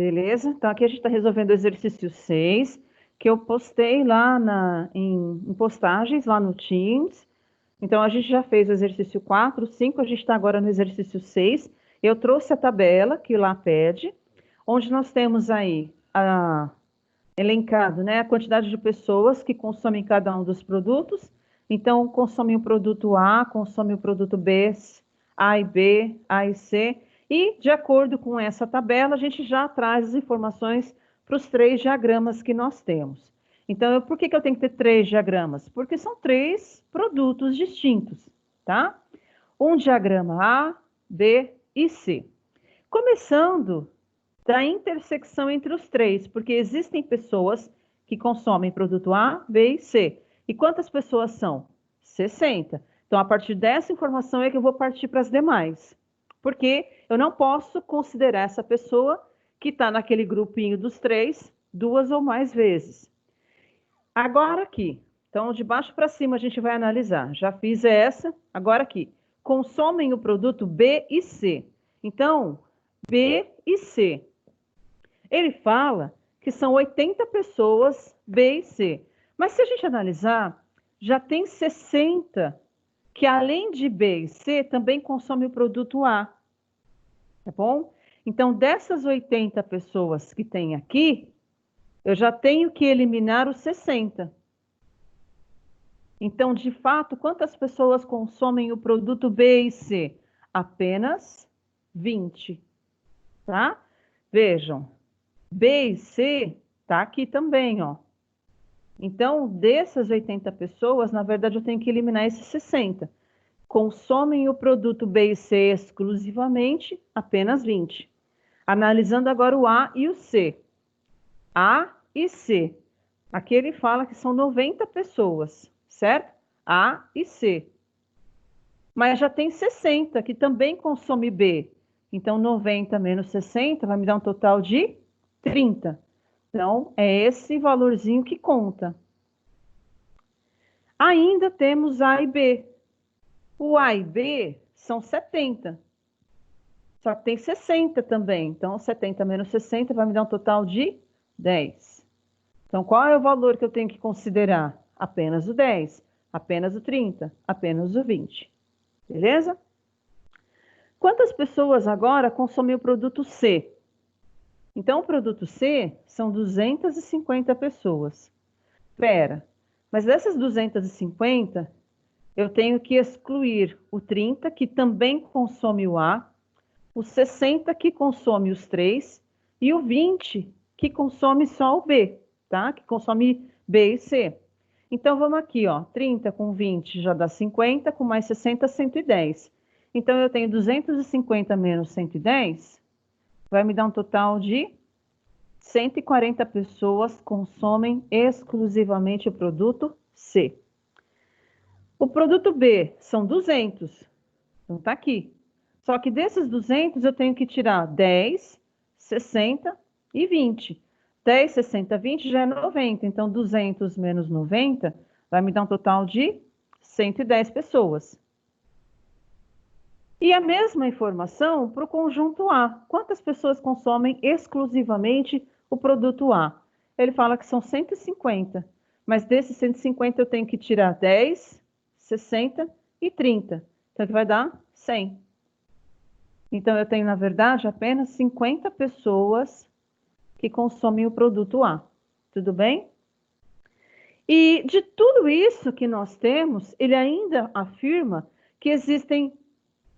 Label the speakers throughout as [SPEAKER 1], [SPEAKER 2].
[SPEAKER 1] Beleza? Então, aqui a gente está resolvendo o exercício 6, que eu postei lá em postagens, lá no Teams. Então, a gente já fez o exercício 4, 5, a gente está agora no exercício 6. Eu trouxe a tabela que lá pede, onde nós temos aí elencado, né, a quantidade de pessoas que consomem cada um dos produtos. Então, consomem o produto A, consomem o produto B, A e B, A e C. E, de acordo com essa tabela, a gente já traz as informações para os 3 diagramas que nós temos. Então, por que eu tenho que ter 3 diagramas? Porque são 3 produtos distintos, tá? Um diagrama A, B e C. Começando da intersecção entre os 3, porque existem pessoas que consomem produto A, B e C. E quantas pessoas são? 60. Então, a partir dessa informação é que eu vou partir para as demais. Porque eu não posso considerar essa pessoa que está naquele grupinho dos 3 2 ou mais vezes. Agora aqui, então de baixo para cima a gente vai analisar. Já fiz essa, agora aqui. Consomem o produto B e C. Então, B e C. Ele fala que são 80 pessoas B e C. Mas se a gente analisar, já tem 60 que além de B e C também consomem o produto A. Tá bom? Então, dessas 80 pessoas que tem aqui, eu já tenho que eliminar os 60. Então, de fato, quantas pessoas consomem o produto B e C? Apenas 20. Tá? Vejam, B e C tá aqui também, ó. Então, dessas 80 pessoas, na verdade, eu tenho que eliminar esses 60. Consomem o produto B e C exclusivamente, apenas 20. Analisando agora o A e o C. A e C. Aqui ele fala que são 90 pessoas, certo? A e C. Mas já tem 60 que também consome B. Então, 90 menos 60 vai me dar um total de 30. Então, é esse valorzinho que conta. Ainda temos A e B. O A e B são 70. Só que tem 60 também. Então, 70 menos 60 vai me dar um total de 10. Então, qual é o valor que eu tenho que considerar? Apenas o 10, apenas o 30, apenas o 20. Beleza? Quantas pessoas agora consomem o produto C? Então, o produto C são 250 pessoas. Espera, mas dessas 250, eu tenho que excluir o 30, que também consome o A, o 60, que consome os 3, e o 20, que consome só o B, tá? Que consome B e C. Então, vamos aqui, ó, 30 com 20 já dá 50, com mais 60, 110. Então, eu tenho 250 menos 110, vai me dar um total de 140 pessoas consomem exclusivamente o produto C. O produto B são 200, então tá aqui. Só que desses 200 eu tenho que tirar 10, 60 e 20. 10, 60, 20 já é 90, então 200 menos 90 vai me dar um total de 110 pessoas. E a mesma informação para o conjunto A. Quantas pessoas consomem exclusivamente o produto A? Ele fala que são 150, mas desses 150 eu tenho que tirar 10, 60 e 30. Então, que vai dar 100. Então, eu tenho, na verdade, apenas 50 pessoas que consomem o produto A. Tudo bem? E de tudo isso que nós temos, ele ainda afirma que existem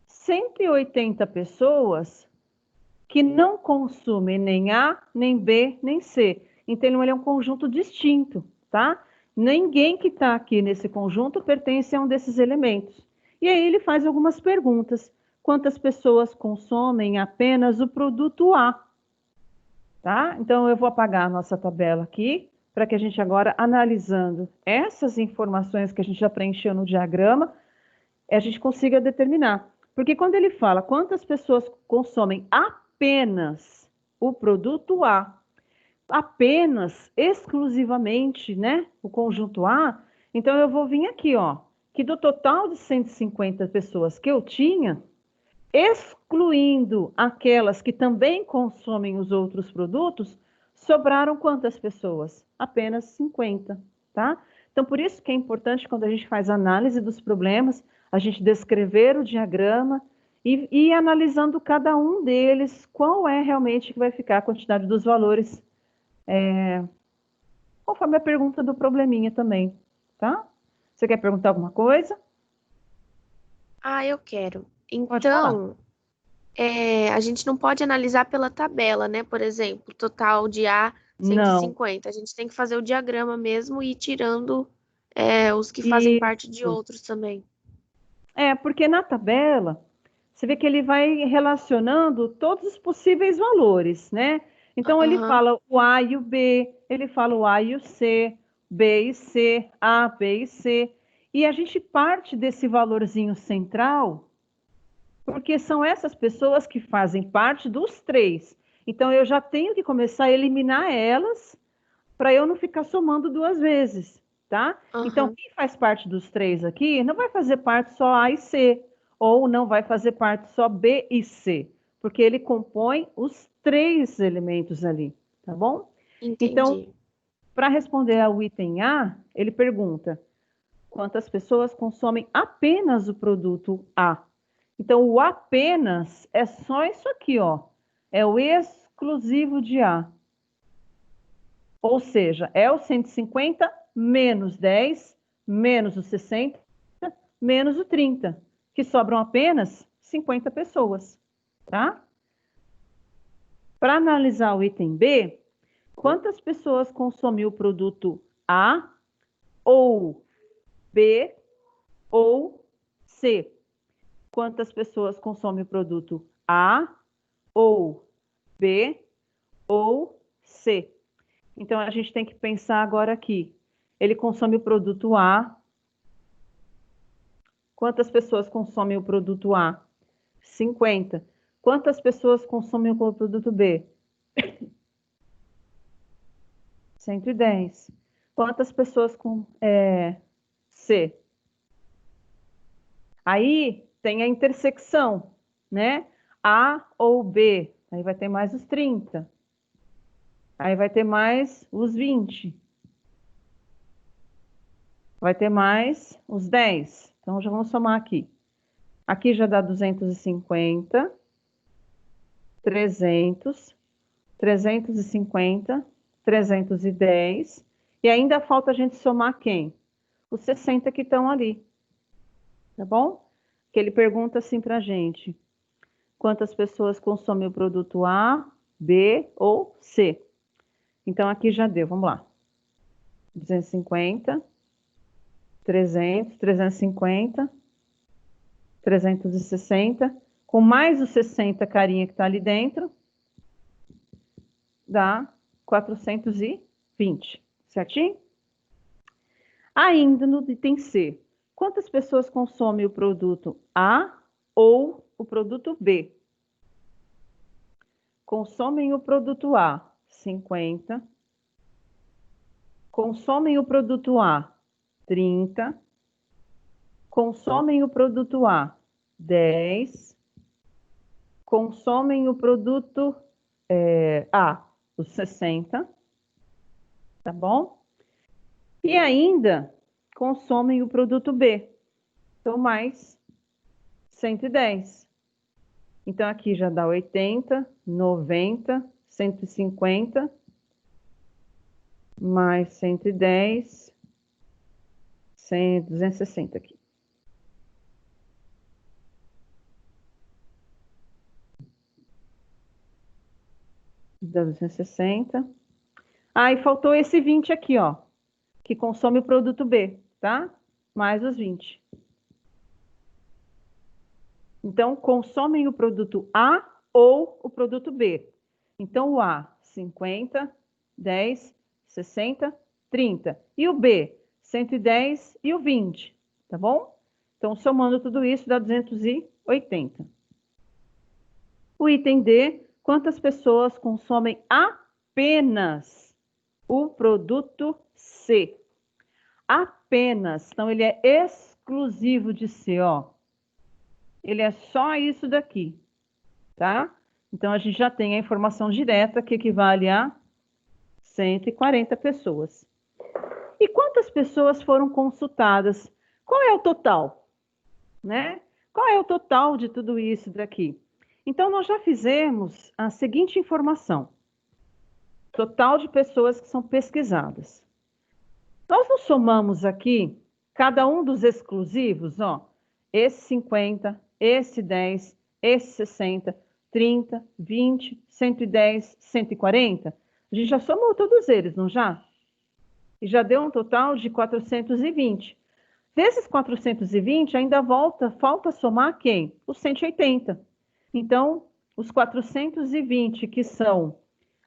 [SPEAKER 1] 180 pessoas que não consomem nem A, nem B, nem C. Então, ele é um conjunto distinto, tá? Ninguém que está aqui nesse conjunto pertence a um desses elementos. E aí ele faz algumas perguntas. Quantas pessoas consomem apenas o produto A? Tá? Então, eu vou apagar a nossa tabela aqui, para que a gente agora, analisando essas informações que a gente já preencheu no diagrama, a gente consiga determinar. Porque quando ele fala quantas pessoas consomem apenas o produto A, apenas, exclusivamente, né, o conjunto A, então eu vou vir aqui, ó, que do total de 150 pessoas que eu tinha, Excluindo aquelas que também consomem os outros produtos, sobraram quantas pessoas? Apenas 50, tá? Então, por isso que é importante, quando a gente faz análise dos problemas, a gente descrever o diagrama e ir analisando cada um deles, qual é realmente que vai ficar a quantidade dos valores, conforme a pergunta do probleminha também, tá? Você quer perguntar alguma coisa?
[SPEAKER 2] Ah, eu quero.
[SPEAKER 1] Pode falar.
[SPEAKER 2] Então, a gente não pode analisar pela tabela, né? Por exemplo, total de A
[SPEAKER 1] Não.
[SPEAKER 2] 150. A gente tem que fazer o diagrama mesmo e ir tirando os que fazem parte de
[SPEAKER 1] Isso.
[SPEAKER 2] outros também.
[SPEAKER 1] Porque na tabela, você vê que ele vai relacionando todos os possíveis valores, né? Então, ele
[SPEAKER 2] Aham,
[SPEAKER 1] fala o A e o B, ele fala o A e o C, B e C, A, B e C. E a gente parte desse valorzinho central, porque são essas pessoas que fazem parte dos três. Então, eu já tenho que começar a eliminar elas para eu não ficar somando duas vezes, tá? Então,
[SPEAKER 2] aham.
[SPEAKER 1] quem faz parte dos três aqui não vai fazer parte só A e C, ou não vai fazer parte só B e C, porque ele compõe os três elementos ali, tá bom? Então,
[SPEAKER 2] Entendi.
[SPEAKER 1] para responder ao item A, ele pergunta: quantas pessoas consomem apenas o produto A? Então, o apenas é só isso aqui, ó. É o exclusivo de A. Ou seja, é o 150 menos 10, menos o 60, menos o 30, que sobram apenas 50 pessoas, tá? Para analisar o item B, quantas pessoas consomem o produto A ou B ou C? Quantas pessoas consomem o produto A ou B ou C? Então, a gente tem que pensar agora aqui. Ele consome o produto A. Quantas pessoas consomem o produto A? 50. Quantas pessoas consomem o produto B? 110. Quantas pessoas com C? Aí tem a intersecção, né? A ou B. Aí vai ter mais os 30. Aí vai ter mais os 20. Vai ter mais os 10. Então, já vamos somar aqui. Aqui já dá 250, 300, 350, 310. E ainda falta a gente somar quem? Os 60 que estão ali, tá bom? Que ele pergunta assim para a gente: quantas pessoas consomem o produto A, B ou C? Então, aqui já deu, vamos lá. 250, 300, 350, 360. Com mais os 60 carinha que está ali dentro, dá 420, certinho? Ainda no item C, quantas pessoas consomem o produto A ou o produto B? Consomem o produto A, 50. Consomem o produto A, 30. Consomem o produto A, 10. Consomem o produto A, os 60. Tá bom? E ainda consomem o produto B, então mais 110. Então, aqui já dá 80, 90, 150, mais 110, 100, 260 aqui. Dá 260. Ah, e faltou esse 20 aqui, ó, que consome o produto B, tá? Mais os 20. Então, consomem o produto A ou o produto B. Então, o A, 50, 10, 60, 30. E o B, 110 e o 20, tá bom? Então, somando tudo isso, dá 280. O item D, quantas pessoas consomem apenas o produto C? Apenas. Então, ele é exclusivo de C, ó. ele é só isso daqui, tá? Então, a gente já tem a informação direta que equivale a 140 pessoas. E quantas pessoas foram consultadas? Qual é o total, né? Qual é o total de tudo isso daqui? Então, nós já fizemos a seguinte informação. Total de pessoas que são pesquisadas. Nós não somamos aqui cada um dos exclusivos, ó, esse 50, esse 10, esse 60, 30, 20, 110, 140. A gente já somou todos eles, não já? E já deu um total de 420. Desses 420, ainda falta somar quem? Os 180. Então, os 420, que são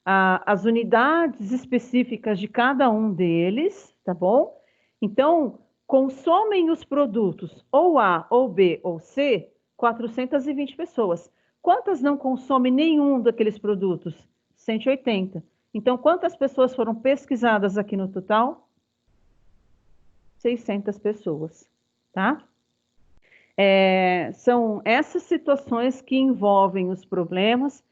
[SPEAKER 1] as unidades específicas de cada um deles, tá bom? Então, consomem os produtos ou A, ou B, ou C, 420 pessoas. Quantas não consomem nenhum daqueles produtos? 180. Então, quantas pessoas foram pesquisadas aqui no total? 600 pessoas, tá? São essas situações que envolvem os problemas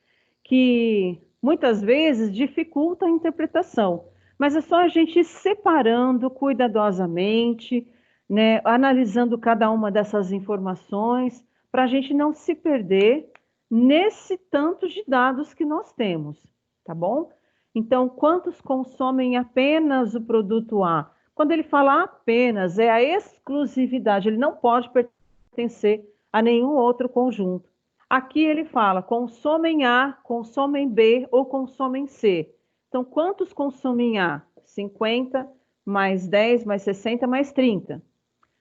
[SPEAKER 1] que muitas vezes dificultam a interpretação, mas é só a gente ir separando cuidadosamente, né, analisando cada uma dessas informações, para a gente não se perder nesse tanto de dados que nós temos, tá bom? Então, quantos consomem apenas o produto A? Quando ele fala apenas, é a exclusividade, ele não pode pertencer a nenhum outro conjunto. Aqui ele fala, consomem A, consomem B ou consomem C. Então, quantos consomem A? 50, mais 10, mais 60, mais 30.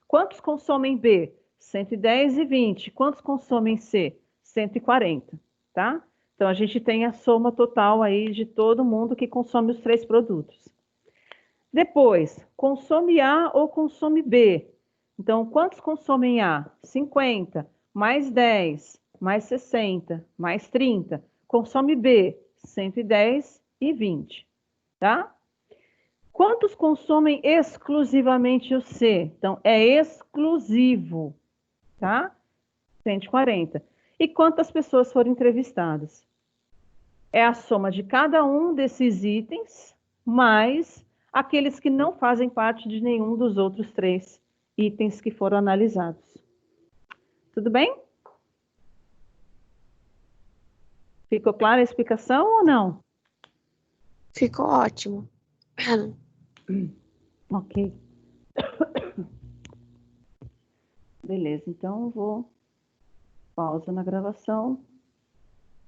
[SPEAKER 1] Quantos consomem B? 110 e 20. Quantos consomem C? 140, tá? Então, a gente tem a soma total aí de todo mundo que consome os 3 produtos. Depois, consome A ou consome B? Então, quantos consomem A? 50, mais 10, mais 60, mais 30. Consome B? 110 e 20, tá? Quantos consomem exclusivamente o C? Então, é exclusivo, tá? 140. E quantas pessoas foram entrevistadas? É a soma de cada um desses itens, mais aqueles que não fazem parte de nenhum dos outros 3 itens que foram analisados. Tudo bem? Ficou clara a explicação ou não?
[SPEAKER 2] Ficou ótimo.
[SPEAKER 1] Ok. Beleza, então vou pausa na gravação.